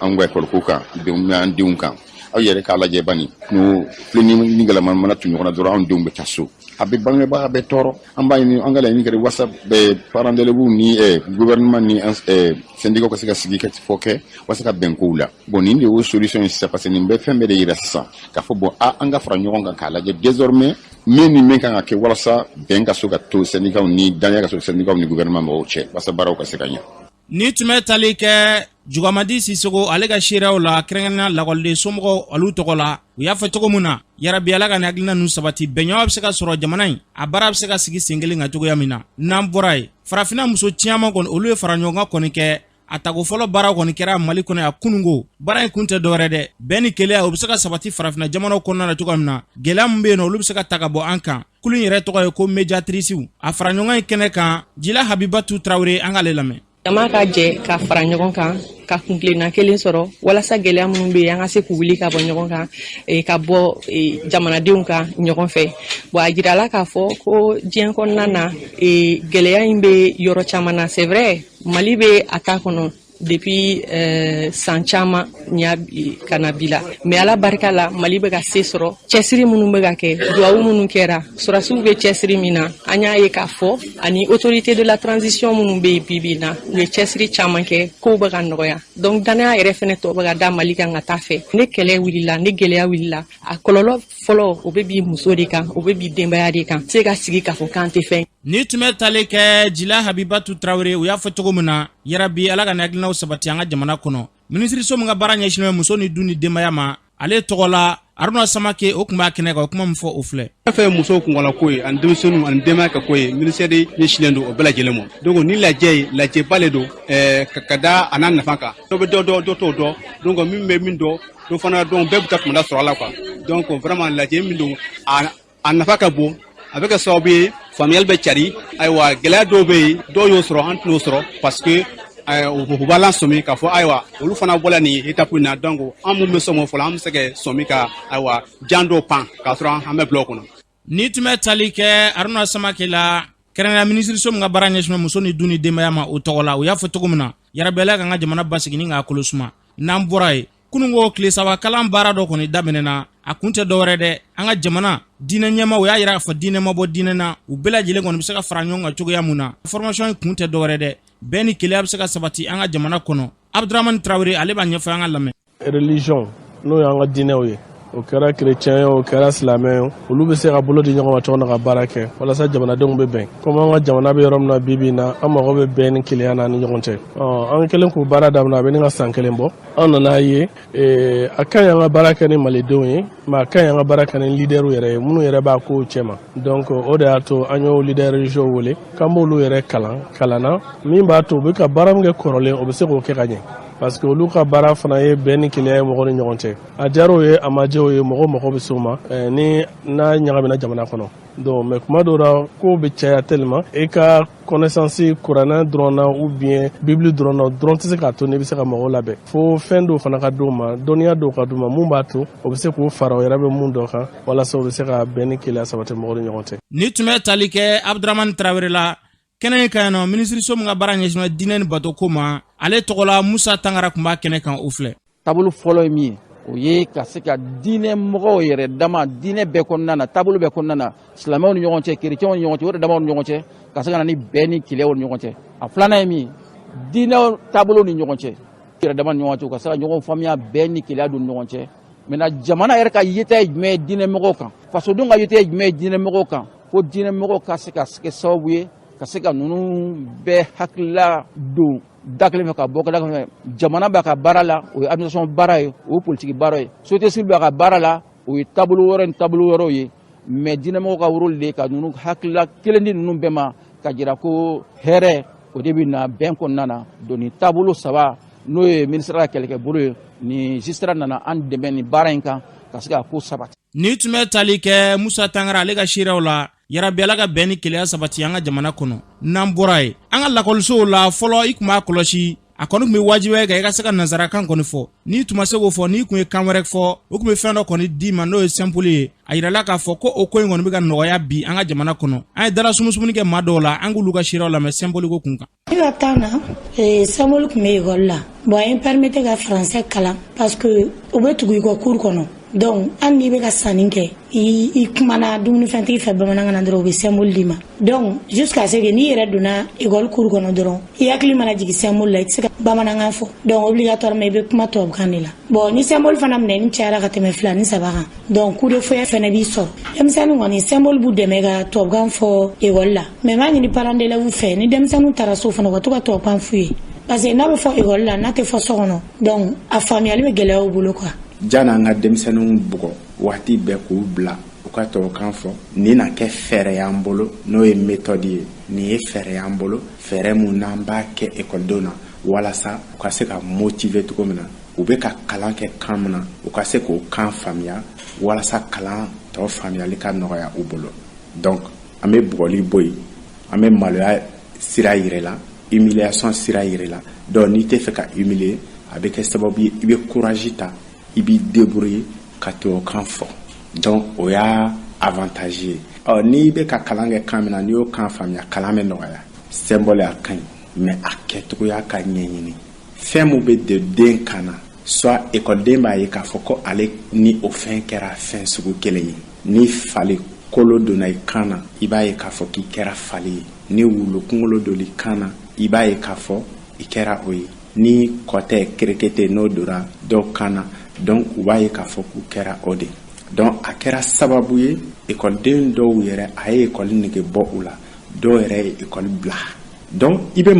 an ka école ko kan degun bɛ an denw kan aw yɛrɛ k'a lajɛ bani n'o filɛ ni galaman mana tu ɲɔgɔn na dɔrɔn anw denw bɛ taa so a bɛ bangebaga bɛ tɔɔrɔ an b'a ɲini an ka laɲini kɛ wasa parents d'élèves ni gouvernement ni syndicat ka se ka sigi ka fɔ kɛ wasa ka bɛn kow la bon nin de y'o solution ye sisan parce que nin bɛ fɛn bɛɛ de yira sisan k'a fɔ bon an ka fara ɲɔgɔn kan k'a lajɛ désormais min ni min kan ka kɛ walasa bɛn ka so ka to syndicat ni danya ka so syndicat ni gouvernement mɔgɔw cɛ wasa baaraw ka se ka ɲɛ. Ni tun bɛ tali kɛ Jugamandi Sisogo ale ka seerew la kɛrɛnkɛrɛnnenya lakɔliden somɔgɔw olu tɔgɔ la u y'a fɔ cogo min na yarabi ala ka nin hakilina ninnu sabati bɛnɲɔgɔn bɛ se ka sɔrɔ jamana in a baara bɛ se ka sigi sen kelen kan cogoya min na n'an bɔra ye farafinna muso caman kɔni olu ye fara ɲɔgɔn kan kɔni kɛ a tago fɔlɔ baara kɔni kɛra Mali kɔnɔ yan kunungo baara in kun tɛ dɔwɛrɛ dɛ bɛn ni keleya o bɛ se ka sabati farafinna jamanaw kɔnɔna na cogoya min na gɛlɛya min bɛ yen nɔ olu bɛ se ka ta ka bɔ an kan kulu in yɛrɛ tɔgɔ ye ko médiatrices a fara ɲɔgɔn in kɛnɛ kan Jila Habibatu Traoré an k'ale lamɛn. Jama ka jɛ ka fara ɲɔgɔn kan ka kunkilenna kelen sɔrɔ walasa gɛlɛya minnu bɛ yen an ka se k'u wuli ka bɔ ɲɔgɔn kan ka bɔ jamanadenw kan ɲɔgɔn fɛ bon a jirala k'a fɔ ko diɲɛ kɔnɔna na gɛlɛya in bɛ yɔrɔ caman na c'est vrai Mali bɛ a ta kɔnɔ depuis san caman kana bila mais ala barika la Mali bɛ ka se sɔrɔ cɛsiri minnu bɛ ka kɛ duwawu minnu kɛra sɔrɔsiw bɛ cɛsiri min na an y'a ye k'a fɔ ani autorité de la transition minnu bɛ yen bi na u ye cɛsiri caman kɛ kow bɛ ka nɔgɔya donc danaya yɛrɛ fɛnɛ tɔ bɛ ka da Mali kan ka taa fɛ ne kɛlɛ wulila ne gɛlɛya wulila a kɔlɔlɔ fɔlɔ o bɛ bi muso de kan o bɛ bi denbaya de kan se ka sigi k'a fɔ k'an tɛ fɛn. Ni tun bɛ tali kɛ Jila Habibatu Traoré u y'a fɔ cogo min na yarabi ala ka nin hakilinaw sabati an ka jamana kɔnɔ minisiriso min ka baara ɲɛsinnen bɛ muso ni du ni denbaya ma ale tɔgɔ la Aruna Samake o tun b'a kɛnɛ kan o kuma min fɔ o filɛ. Fɛn musow kunkɔla ko ye ani denmisɛnninw ani denbaya ka ko ye ministère de ɲɛsinnen don o bɛɛ lajɛlen ma donc ni lajɛba le don ka da a n'a nafa kan dɔ bɛ dɔ t'o dɔn donc min bɛ min dɔn dɔ fana dɔn bɛɛ bɛ taa kumanda sɔrɔ a la quoi donc vraiment lajɛ min don a nafa ka bon a bɛ kɛ sababu ye faamuyali bɛ cari ayiwa gɛlɛya dɔw bɛ yen dɔw y'o sɔrɔ an tɛn'o sɔrɔ parce que u b'a lasɔmi k'a fɔ ayiwa olu fana bɔla nin étape in na donc an mun bɛ sɔn fɔlɔ an bɛ se ka sɔmi ka ayiwa jan dɔw pan k'a sɔrɔ an bɛ bila o kɔnɔ. Ni tun bɛ tali kɛ Aruna Samake la kɛrɛnkɛrɛnnenya minisiriso min ka baara ɲɛsinnen muso ni du ni denbaya ma o tɔgɔ la u y'a fɔ cogo min na yarabi ala kan ka jamana basigi ni k'a kolo suma n'an bɔra ye kunungo tile saba kalan baara dɔ kɔni daminɛna a kun tɛ dɔwɛrɛ dɛ an ka jamana diinɛ ɲɛma o y'a yira k'a fɔ diinɛ ma bɔ diinɛ na u bɛɛ lajɛlen kɔni bɛ se ka fara ɲɔgɔn kan cogoya mun na formation in kun tɛ dɔwɛrɛ dɛ bɛn ni keleya bɛ se ka sabati an ka jamana kɔnɔ Abdramane Traoré ale b'a ɲɛfɔ an ka lamɛn. Religion n'o y'an ka diinɛw ye o kɛra chrétien ye o kɛra silamɛ ye olu bɛ se ka bolo di ɲɔgɔn ma cogo min na ka baara kɛ walasa jamanadenw bɛ bɛn komi an ka jamana bɛ yɔrɔ min na bi na an mago bɛ bɛn ni keleya na ni ɲɔgɔn cɛ an kɛlen k'u baara daminɛ a bɛ ni ka san kelen bɔ an nana ye a ka ɲi an ka baara kɛ ni malidenw ye mais a ka ɲi an ka baara kɛ ni leader yɛrɛ ye minnu yɛrɛ b'a kow cɛ ma donc o de y'a to an y'o leader religieux wele k'an b'olu yɛrɛ kalanna min b'a to u bɛ ka baara min kɛ kɔrɔlen o bɛ se k'o kɛ ka ɲɛ parce que olu ka baara fana ye bɛn ni keleya ye mɔgɔ ni ɲɔgɔn cɛ a diyar'o ye a ma diya o ye mɔgɔ bɛ s'o ma ni n'a ɲagamina jamana kɔnɔ donc mais kuma dɔw la kow bɛ caya tellement e ka connaissance kuranɛ dɔrɔn na ou bien bible dɔrɔn na dɔrɔn tɛ se k'a to n'i bɛ se ka mɔgɔw labɛn fo fɛn dɔw fana ka d'u ma dɔnniya dɔw ka d'u ma mun b'a to o bɛ se k'u fara o yɛrɛ bɛ mun dɔ kan walasa o bɛ se ka bɛn ni keleya sabati mɔgɔ ni ɲɔgɔn cɛ. Ni tun bɛ tali kɛ Abdramane Traoré la kɛnɛ in kan yan nɔ minisiriso min ka baara ɲɛsinnen bɛ diinɛ ni bato ko ma ale tɔgɔ la Musa Tangara tun b'a kɛnɛ kan o filɛ. Taabolo fɔlɔ ye min ye o ye ka se ka diinɛ mɔgɔw yɛrɛ dama diinɛ bɛɛ kɔnɔna na taabolo bɛɛ kɔnɔna na silamɛw ni ɲɔgɔn cɛ kerecɛnw ni ɲɔgɔn cɛ o de damaw ni ɲɔgɔn cɛ ka se ka na ni bɛn ni keleyaw ni ɲɔgɔn cɛ a filanan ye min ye diinɛ taabolo ni ɲɔgɔn cɛ yɛrɛ dama ni ɲɔgɔn cɛ ka se ka ɲɔgɔn faamuya bɛn ni keleya don ni ɲɔgɔn cɛ maintenant jamana yɛrɛ ka yeta ye jumɛn ye diinɛ mɔgɔw kan fasodenw ka yeta ye jumɛn ye diinɛ mɔgɔw kan fo diinɛ mɔgɔw ka se ka kɛ sababu ye ka se ka ninnu bɛɛ hakilila don da kelen fɛ ka bɔ da kelen fɛ jamana b'a ka baara la o ye administration baara ye o ye politique baara ye société civile b'a ka baara la o ye taabolo wɛrɛ ni taabolo wɛrɛw ye mais diinɛmɔgɔw ka rôle de ka ninnu hakilila kelen di ninnu bɛɛ ma ka jira ko hɛrɛ o de bɛ na bɛn kɔnɔna na donc nin taabolo saba n'o ye ministère ka kɛlɛkɛbolo ye ni gisira nana an dɛmɛ nin baara in kan ka se ka ko sabati. Ni tun bɛ tali kɛ Musa Tangara ale ka seerew la yarabi ala ka bɛn ni keleya sabati an ka jamana kɔnɔ n'an bɔra ye an ka lakɔlisow la fɔlɔ i tun b'a kɔlɔsi a kɔni kun be wajibi ka i ka se ka nazarakan kɔni fɔ n'i tuma se k'o fɔ n'i kun ye kan wɛrɛ fɔ o kun be fɛn dɔ kɔni d'i ma n'o ye simple ye a yirala k'a fɔ ko o ko in kɔni be ka nɔgɔya bi an ka jamana kɔnɔ an ye dala sumusumuni kɛ maa dɔw la an k'olu ka siraw lamɛn simple ko kun kan. Ne ka temps na simple kun be école la bon a ye permettre ka français kalan parce que o be tugu i kɔ cours kɔnɔ donc an n'i bɛ ka sanni kɛ i kumana dumunifɛntigi fɛ bamanankan na dɔrɔn o bɛ symbole d'i ma donc jusqu'à ce que n'i yɛrɛ donna école cours kɔnɔ dɔrɔn i hakili mana jigin symbole la i tɛ se ka bamanankan fɔ donc obligatoirement i bɛ kuma tubabukan de la bon ni symbole fana minɛni cayara ka tɛmɛ 2 ni 3 kan donc coup de feuille fana b'i sɔrɔ denmisɛnninw kɔni symbole b'u dɛmɛ ka tubabukan fɔ école la mais m'a ɲini parents d'élèves fɛ ni denmisɛnninw taara so fana u ka to ka tubabukan f'u ye parce que n'a bɛ fɔ école la n'a tɛ fɔ so kɔnɔ donc a faamuyali bɛ gɛlɛya u bolo quoi. Jana an ka denmisɛnninw bugɔ waati bɛɛ k'u bila u ka tubabukan fɔ nin na kɛ fɛɛrɛ y'an bolo n'o ye méthode ye nin ye fɛɛrɛ y'an bolo fɛɛrɛ mun n'an b'a kɛ ekɔlidenw na walasa u ka se ka motiver cogo min na u bɛ ka kalan kɛ kan min na u ka se k'o kan faamuya walasa kalan tɔ faamuyali ka nɔgɔya u bolo donc an bɛ bugɔli bɔ yen an bɛ maloya sira yir'i la humiliation sira yir'i la donc n'i tɛ fɛ ka humilier a bɛ kɛ sababu ye i bɛ courage ta i b'i débrouiller ka tubabukan fɔ donc o y'a avantage ye n'i bɛ ka kalan kɛ kan min na n'i y'o kan faamuya kalan bɛ nɔgɔya symbole a ka ɲi mais a kɛcogoya ka ɲɛɲini fɛn min bɛ don den kan na soit école b'a ye k'a fɔ ko ale ni o fɛn kɛra fɛn sugu kelen ye ni fali kolo donna i kan na i b'a ye k'a fɔ k'i kɛra fali ye ni wulu kunkolo donna i kan na i b'a ye k'a fɔ i kɛra o ye ni kɔtɛ kerekete n'o donna dɔw kan na donc u b'a ye k'a fɔ k'u kɛra o de donc a kɛra sababu ye ekɔliden dɔw yɛrɛ a ye ekɔli nege bɔ u la dɔw yɛrɛ ye ekɔli bila donc i bɛ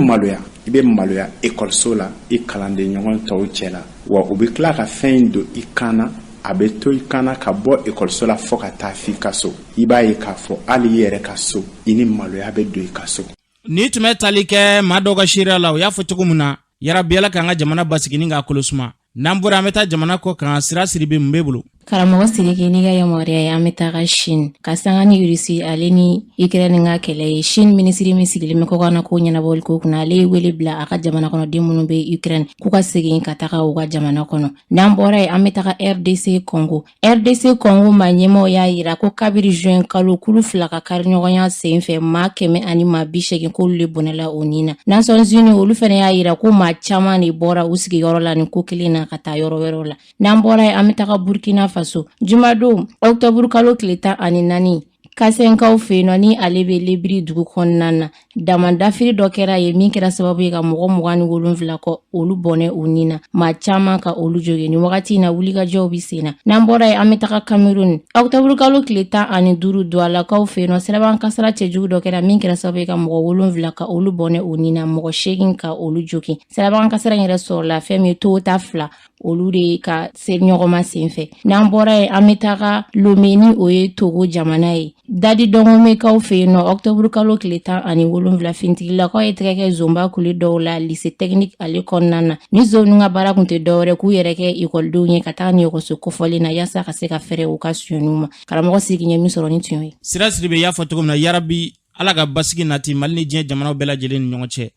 maloya ekɔliso la i kalanden ɲɔgɔn tɔw cɛ la wa u bɛ tila ka fɛn in don i kan na a bɛ to i kan na ka bɔ ekɔliso la fɔ ka taa f'i ka so i b'a ye k'a fɔ hali i yɛrɛ ka so i ni maloya bɛ don i ka so. Ni tun bɛ tali kɛ maa dɔw ka seereya la o y'a fɔ cogo min na yarabi Ala k'an ka jamana basigi ni k'a kolosuma n'an bɔra an bɛ taa jamana kɔ kan sira siri bɛ mun bɛ bolo. Karamɔgɔ Sidiki n'i ka yamaruya ye an bɛ taga Chine ka sanga ni Russie ale ni Ukraine ka kɛlɛ ye Chine minisiri min sigilen bɛ kɔkan na ko ɲɛnabɔli ko kunna ale ye wele bila a ka jamana kɔnɔden minnu bɛ Ukraine k'u ka segin ka taga u ka jamana kɔnɔ n'an bɔra ye an bɛ taga RDC Congo ma ɲɛmaaw y'a yira ko kabiri juin kalo kulu 2 ka kari ɲɔgɔnya sen fɛ maa 100 ani maa 80 k'olu de bɔnɛla o nin na Nations Unies olu fana y'a yira ko maa caman de bɔra u sigiyɔrɔ la nin ko kelen na ka taa yɔrɔ wɛrɛw la n'an bɔra ye an bɛ taga Burkina Faso jumadon octobre kalo tile 14 Kasenkaw fɛ yen ni ale bɛ lebiri dugu kɔnɔna na damandafiri dɔ kɛra ye min kɛra sababu ye ka mɔgɔ 27 kɔ olu bɔnɛ u ni na maa caman ka olu joge ni wagati na wulikajɔw bi sen na n'an bɔra ye an bɛ taga Cameroun octobre kalo tile 15 Doualakaw fɛ yen siraban kasara cɛjugu dɔ kɛra min kɛra sababu ye ka mɔgɔ 7 ka olu bɔnɛ u ni na mɔgɔ 8 ka olu joge siraban kasara yɛrɛ sɔrɔla fɛn min Toyota 2 olu de ka se ɲɔgɔnma sen fɛ n'an bɔra ye an bɛ taga Lomé ni o ye Togo jamana ye dadi dɔngɔmɛkaw fɛ yen octobre kalo tile 17 fintigilakaw ye tɛgɛ kɛ zomba kule dɔw la lycée technique ale kɔnɔna na ni zonu ka baara kun tɛ dɔwɛrɛ k'u yɛrɛ kɛ ekɔlidenw ye ka taga ni ekɔliso kofɔlen na yaasa ka se ka fɛrɛ u ka suyɛniw ma karamɔgɔ Sidiki ɲɛ min sɔrɔ ni tun ye sira siri bɛ y'a fɔ cogo min na yarabi Ala ka basigi nati Mali ni diɲɛ jamanaw bɛɛ lajɛlen ni ɲɔgɔn cɛ